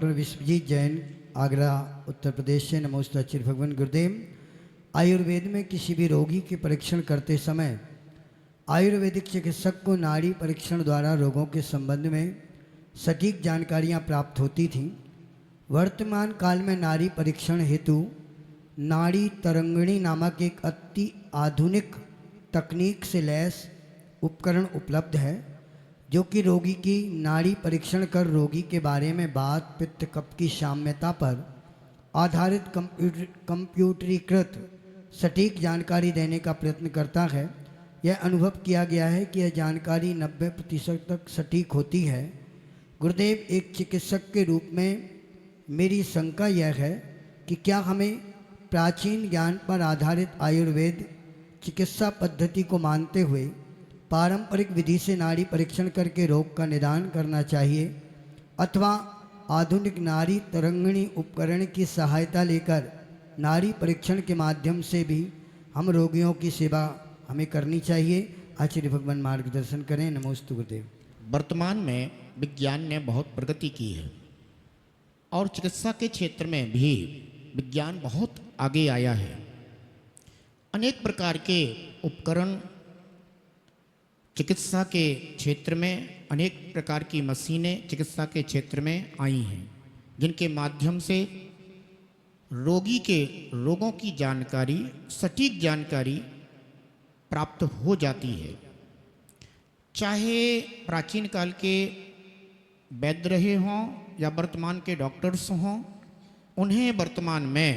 Doctor Vishwajeet Jain, Agra Uttar Pradesh से। नमोस्तु आचार्य भगवान गुरुदेव। आयुर्वेद में किसी भी रोगी के परीक्षण करते समय आयुर्वेदिक चिकित्सक को नाड़ी परीक्षण द्वारा रोगों के संबंध में सटीक जानकारियां प्राप्त होती थीं। वर्तमान काल में नाड़ी परीक्षण हेतु नाड़ी तरंगिणी नामक एक अति आधुनिक तकनीक से लैस उपकरण उपलब्ध है, जो कि रोगी की नाड़ी परीक्षण कर रोगी के बारे में वात पित्त कफ की साम्यता पर आधारित कंप्यूटरीकृत सटीक जानकारी देने का प्रयत्न करता है। यह अनुभव किया गया है कि यह जानकारी 90% तक सटीक होती है। गुरुदेव, एक चिकित्सक के रूप में मेरी शंका यह है कि क्या हमें प्राचीन ज्ञान पर आधारित आयुर्वेद चिकित्सा पद्धति को मानते हुए पारंपरिक विधि से नाड़ी परीक्षण करके रोग का निदान करना चाहिए, अथवा आधुनिक नाड़ी तरंगिणी उपकरण की सहायता लेकर नाड़ी परीक्षण के माध्यम से भी हम रोगियों की सेवा हमें करनी चाहिए? आचार्य भगवान मार्गदर्शन करें। नमोस्तु गुरुदेव। वर्तमान में विज्ञान ने बहुत प्रगति की है और चिकित्सा के क्षेत्र में भी विज्ञान बहुत आगे आया है। अनेक प्रकार के उपकरण चिकित्सा के क्षेत्र में, अनेक प्रकार की मशीनें चिकित्सा के क्षेत्र में आई हैं, जिनके माध्यम से रोगी के रोगों की जानकारी, सटीक जानकारी प्राप्त हो जाती है। चाहे प्राचीन काल के वैद्य रहे हों या वर्तमान के डॉक्टर्स हों, उन्हें वर्तमान में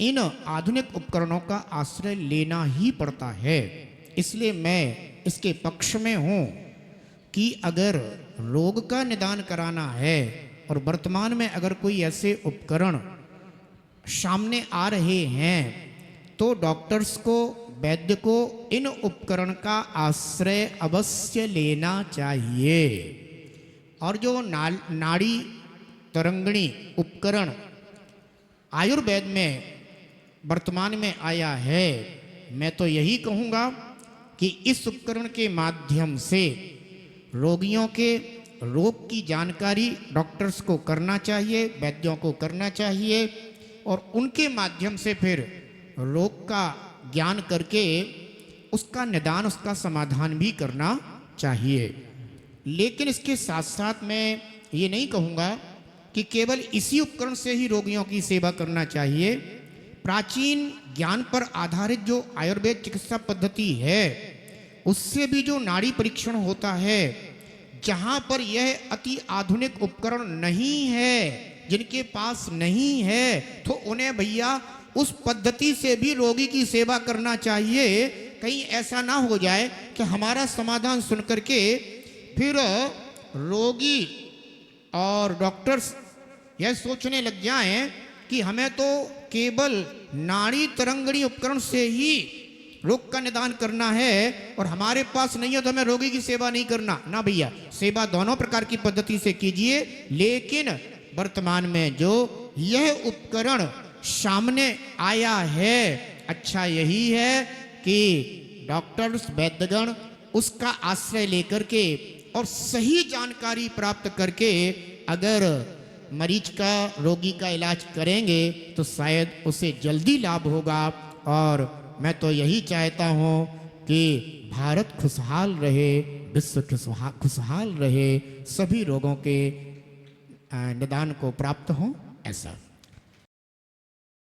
इन आधुनिक उपकरणों का आश्रय लेना ही पड़ता है। इसलिए मैं इसके पक्ष में हूँ कि अगर रोग का निदान कराना है और वर्तमान में अगर कोई ऐसे उपकरण सामने आ रहे हैं तो डॉक्टर्स को, वैद्य को इन उपकरण का आश्रय अवश्य लेना चाहिए। और जो नाड़ी तरंगिणी उपकरण आयुर्वेद में वर्तमान में आया है, मैं तो यही कहूँगा कि इस उपकरण के माध्यम से रोगियों के रोग की जानकारी डॉक्टर्स को करना चाहिए, वैद्यों को करना चाहिए, और उनके माध्यम से फिर रोग का ज्ञान करके उसका निदान, उसका समाधान भी करना चाहिए। लेकिन इसके साथ साथ मैं ये नहीं कहूँगा कि केवल इसी उपकरण से ही रोगियों की सेवा करना चाहिए। प्राचीन ज्ञान पर आधारित जो आयुर्वेद चिकित्सा पद्धति है, उससे भी जो नाड़ी परीक्षण होता है, जहाँ पर यह अति आधुनिक उपकरण नहीं है, जिनके पास नहीं है, तो उन्हें भैया उस पद्धति से भी रोगी की सेवा करना चाहिए। कहीं ऐसा ना हो जाए कि हमारा समाधान सुन करके फिर रोगी और डॉक्टर्स यह सोचने लग जाएं कि हमें तो केवल नाड़ी तरंगिणी उपकरण से ही रोग का निदान करना है और हमारे पास नहीं है तो हमें रोगी की सेवा नहीं करना। ना भैया, सेवा दोनों प्रकार की पद्धति से कीजिए, लेकिन वर्तमान में जो यह उपकरण सामने आया है, अच्छा यही है कि डॉक्टर्स, वैद्यगण उसका आश्रय लेकर के और सही जानकारी प्राप्त करके अगर मरीज का, रोगी का इलाज करेंगे तो शायद उसे जल्दी लाभ होगा। और मैं तो यही चाहता हूँ कि भारत खुशहाल रहे, विश्व खुशहाल रहे, सभी रोगों के निदान को प्राप्त हों, ऐसा।